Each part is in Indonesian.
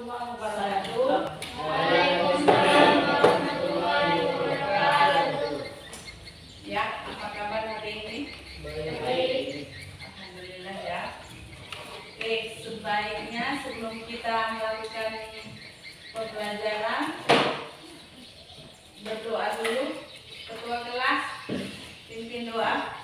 warahmatullahi wabarakatuh. Waalaikumsalam warahmatullahi wabarakatuh. Ya, apa kabar hari ini? Baik. Alhamdulillah ya. Oke, sebaiknya sebelum kita melakukan pembelajaran berdoa dulu. Ketua kelas pimpin doa.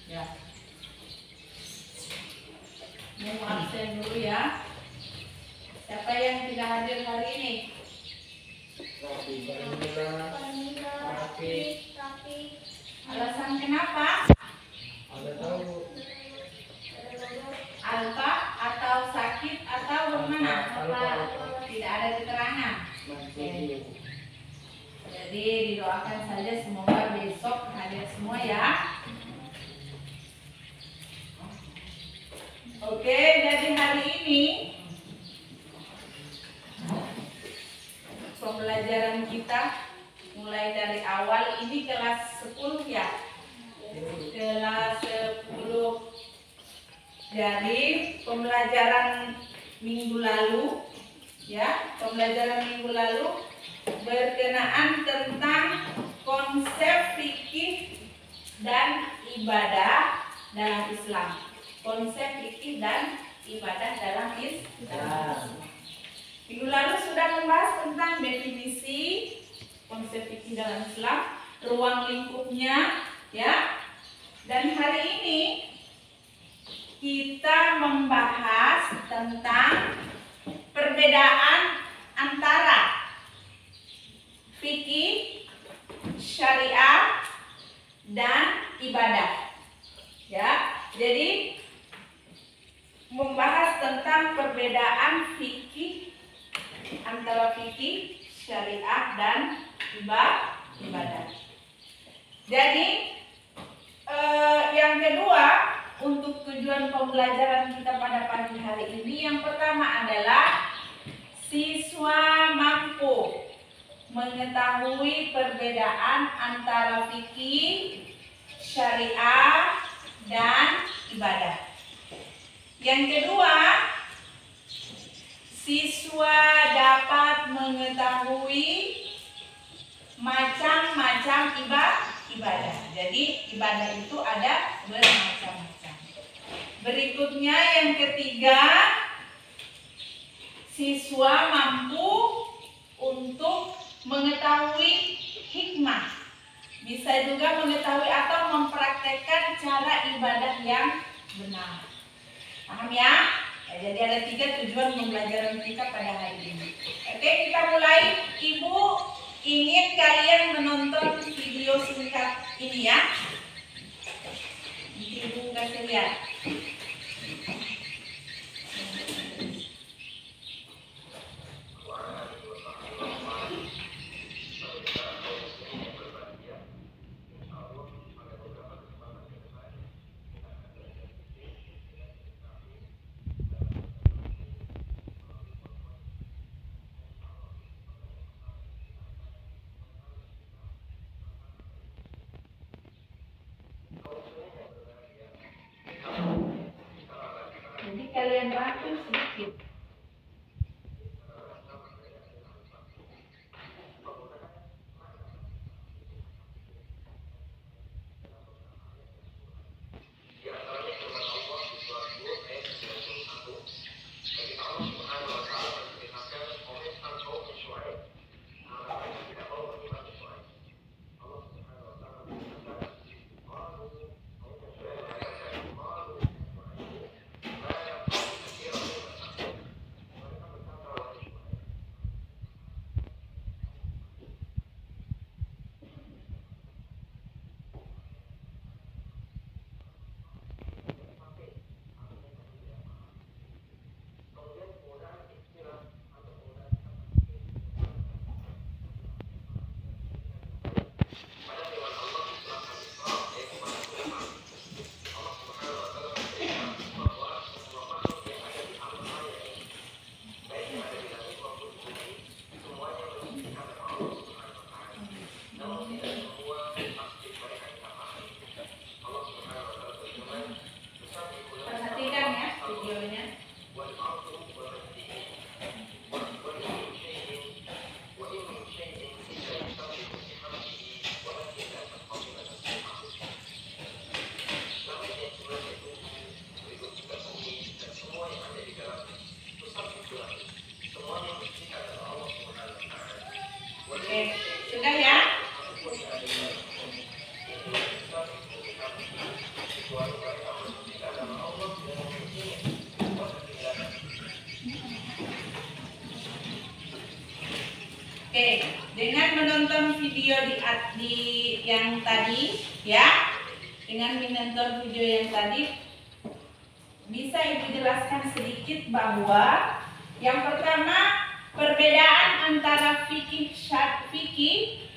Ya. Mau absen dulu ya. Siapa yang tidak hadir hari ini? Alasan kenapa? Alpa atau sakit atau bagaimana? Tidak ada keterangan. Jadi didoakan saja semoga besok hadir semua ya. Oke, jadi hari ini pembelajaran kita mulai dari awal. Ini kelas 10 ya. Kelas 10. Jadi pembelajaran minggu lalu ya, pembelajaran minggu lalu berkenaan tentang konsep fikih dan ibadah dalam Islam. Konsep fikih dan ibadah dalam Islam. Minggu lalu sudah membahas tentang definisi konsep fikih dalam Islam, ruang lingkupnya, ya. Dan hari ini kita membahas tentang perbedaan antara fikih, syariah, dan ibadah. Ya, jadi membahas tentang perbedaan fikih antara fikih, syariah, dan ibadah. Jadi yang kedua, untuk tujuan pembelajaran kita pada pagi hari ini, yang pertama adalah siswa mampu mengetahui perbedaan antara fikih, syariah, dan ibadah. Yang kedua, siswa dapat mengetahui macam-macam ibadah. Jadi ibadah itu ada bermacam-macam. Berikutnya yang ketiga, siswa mampu untuk mengetahui hikmah. Bisa juga mengetahui atau mempraktekkan cara ibadah yang benar. Paham ya? Jadi ada 3 tujuan pembelajaran kita pada hari ini. Oke, kita mulai. Ibu ingin kalian menonton video singkat ini ya. Nanti Ibu kasih lihat. Oke, dengan menonton video di yang tadi ya, dengan menonton video yang tadi bisa Ibu jelaskan sedikit bahwa yang pertama perbedaan antara fikih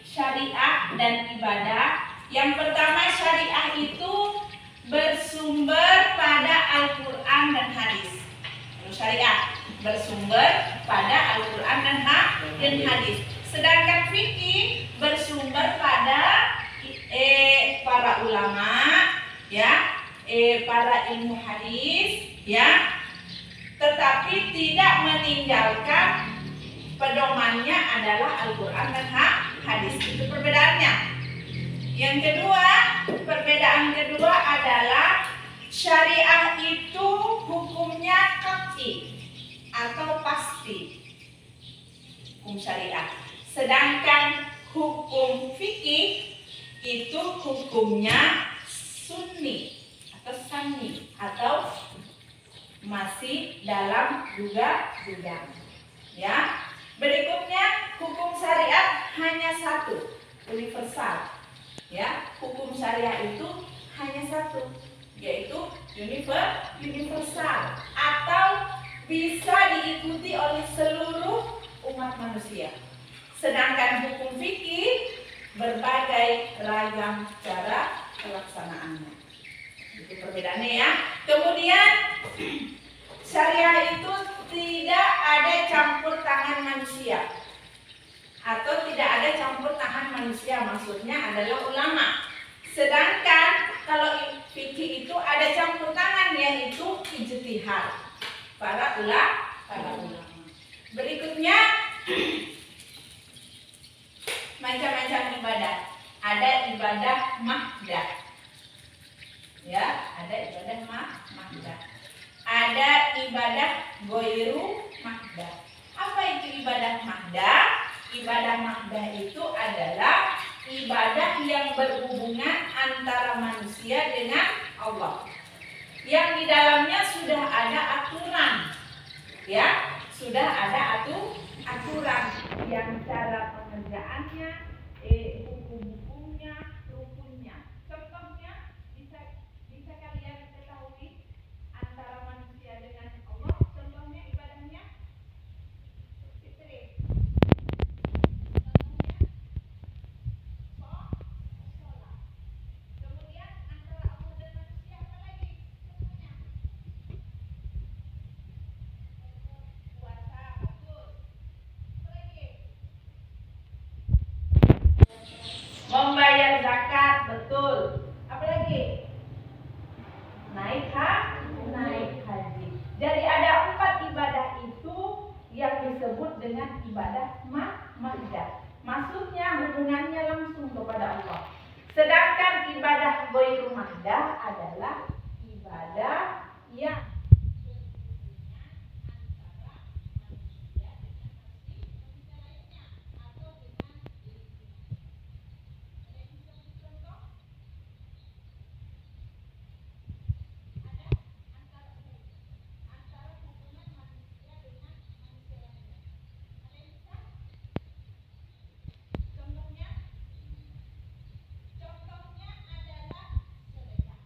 syariah dan ibadah. Yang pertama, syariah itu bersumber pada Al-Quran dan hadis. Syariah bersumber pada Al-Quran dan hadis. Sedangkan fikih bersumber pada para ulama, ya, para ilmu hadis, ya, tetapi tidak meninggalkan pedomannya adalah Al-Quran dan hadis. Itu perbedaannya. Yang kedua, perbedaan kedua adalah syariah itu hukumnya qat'i atau pasti, hukum syariah. Sedangkan hukum fikih itu hukumnya sunni atau sanni atau masih dalam duga-duga. Ya. Berikutnya, hukum syariat hanya satu, universal. Ya, hukum syariah itu hanya satu, yaitu universal atau bisa diikuti oleh seluruh umat manusia. Sedangkan hukum fikih berbagai ragam cara pelaksanaannya. Itu perbedaannya ya. Kemudian syariah itu tidak ada campur tangan manusia. Atau tidak ada campur tangan manusia, maksudnya adalah ulama. Sedangkan kalau fikih itu ada campur tangan, yaitu ijtihad para ulama. Berikutnya macam-macam ibadah. Ada ibadah mahdah. Ya, ada ibadah mahdah. Ada ibadah ghairu mahdah. Apa itu ibadah mahdah? Ibadah mahdah itu adalah ibadah yang berhubungan antara manusia dengan Allah, yang di dalamnya sudah ada aturan, ya, sudah ada aturan yang cara pengerjaannya, hukum-hukumnya, rukunnya. Contohnya bisa kalian ketahui antara manusia dengan Allah. Contohnya ibadahnya fitri. Membayar zakat, betul. Apalagi? Naik haji. Jadi ada 4 ibadah itu yang disebut dengan ibadah mahdah. Maksudnya hubungannya langsung kepada Allah. Sedangkan ibadah ghairu mahdah adalah ibadah yang contohnya adalah sedekah.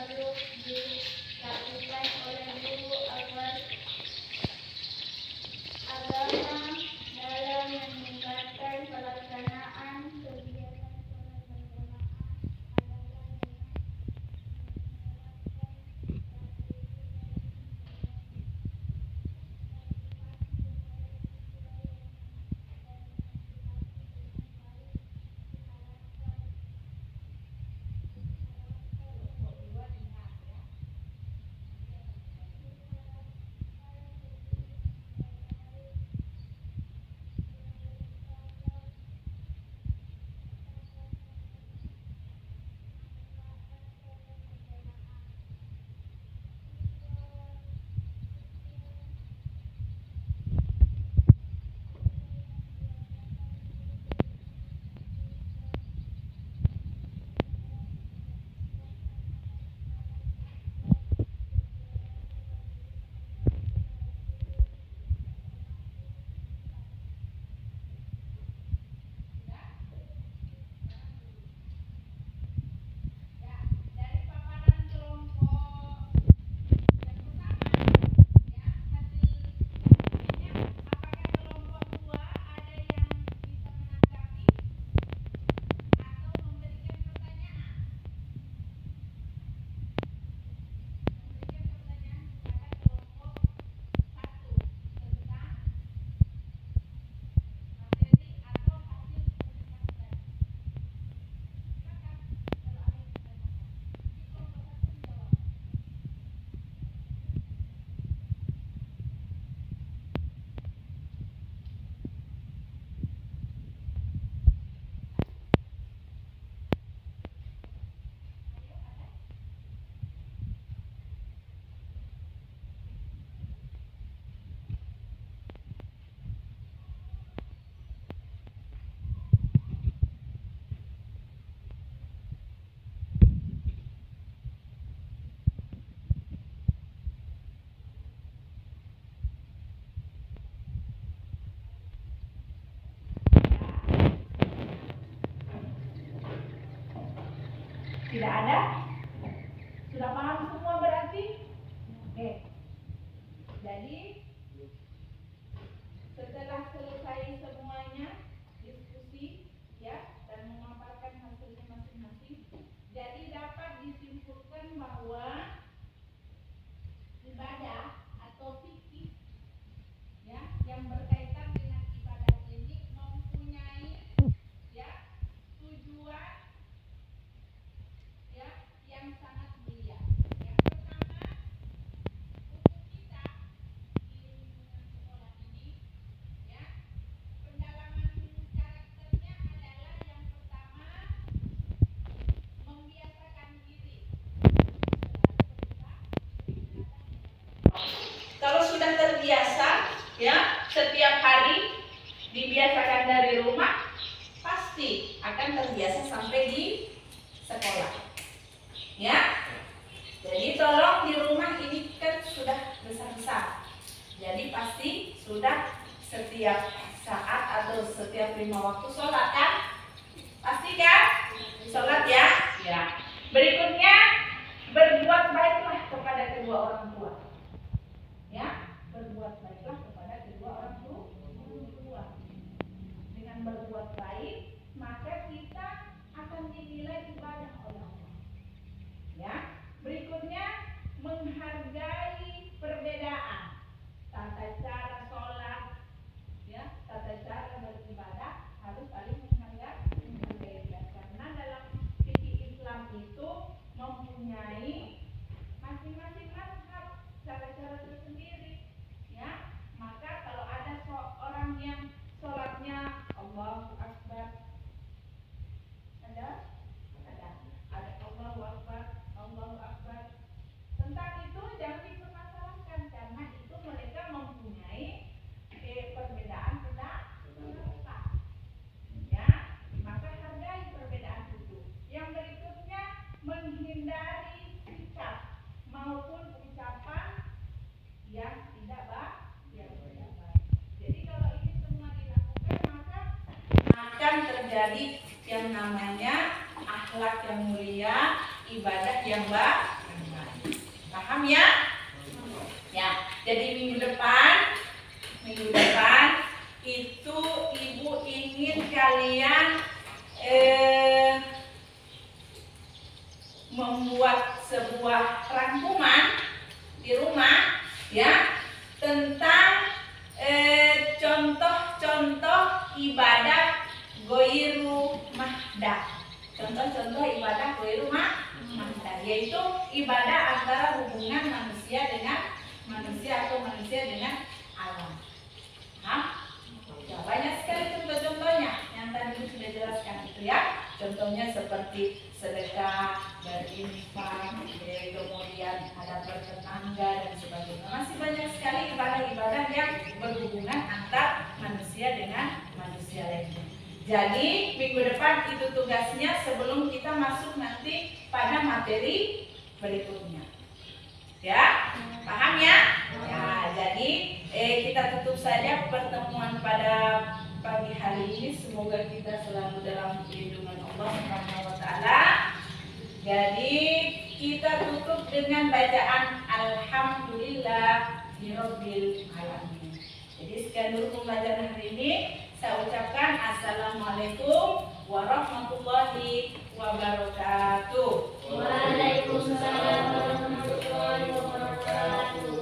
harus dilakukan oleh guru agar agama dalam meningkatkan pelaksanaan kegiatan sholat berjamaah adalah Tidak ada? Sudah paham semua berarti? Oke. Jadi setelah selesai semuanya diskusi ya dan memaparkan hasilnya masing-masing, jadi dapat disimpulkan bahwa ibadah atau fikih ya yang berkaitan dengan ibadah ini mempunyai ya tujuan ya yang sangat mulia. Yang pertama, untuk kita di lingkungan sekolah ini ya, pendalaman karakternya adalah yang pertama membiasakan diri. Kalau sudah terbiasa ya setiap hari dibiasakan dari rumah, pasti akan terbiasa sampai di sekolah. Ya, jadi tolong di rumah ini kan sudah besar-besar, jadi pasti sudah setiap saat atau setiap 5 waktu sholat kan? Pasti kan? Sholat ya? Ya. Berikutnya berbuat baiklah kepada kedua orang tua. Ya, berbuat baiklah kepada kedua orang tua. Dengan berbuat baik, maka kita akan dinilai ibadah oleh Allah. Ya, berikutnya menghargai perbedaan tata cara sholat, ya, tata cara beribadah harus saling menghargai karena dalam fikih Islam itu mempunyai masing-masing mazhab cara-cara tersendiri, ya. Maka kalau ada orang yang sholatnya Allahu Akbar, ada Allahu Akbar. Tentang itu jangan dipermasalahkan karena itu mereka mempunyai perbedaan pendapat. Ya, maka hargai perbedaan itu. Yang berikutnya menghindari sikap maupun ucapan yang tidak baik. Jadi kalau ini semua dilakukan maka akan terjadi yang namanya akhlak yang mulia, ibadah yang baik. Paham ya? Ya, jadi minggu depan itu ibu ingin kalian membuat sebuah rangkuman di rumah ya tentang contoh-contoh ibadah Ghoiru Mahdah. Contoh-contoh ibadah Ghoiru Mahdah yaitu ibadah antara hubungan manusia dengan manusia atau manusia dengan alam. Ya, banyak sekali contoh-contohnya yang tadi sudah jelaskan itu ya. Contohnya seperti sedekah, berinfak, kemudian ada bertetangga dan sebagainya. Masih banyak sekali ibadah-ibadah yang berhubungan antar manusia dengan manusia lainnya. Jadi minggu depan itu tugasnya sebelum kita masuk nanti pada materi berikutnya. Ya, paham ya? Ya, jadi kita tutup saja pertemuan pada pagi hari ini. Semoga kita selalu dalam lindungan Allah Subhanahu wa taala. Jadi kita tutup dengan bacaan Alhamdulillahirabbil alamin. Jadi sekian dulu pembelajaran hari ini. Saya ucapkan Assalamualaikum warahmatullahi wabarakatuh. Waalaikumsalam warahmatullahi wabarakatuh.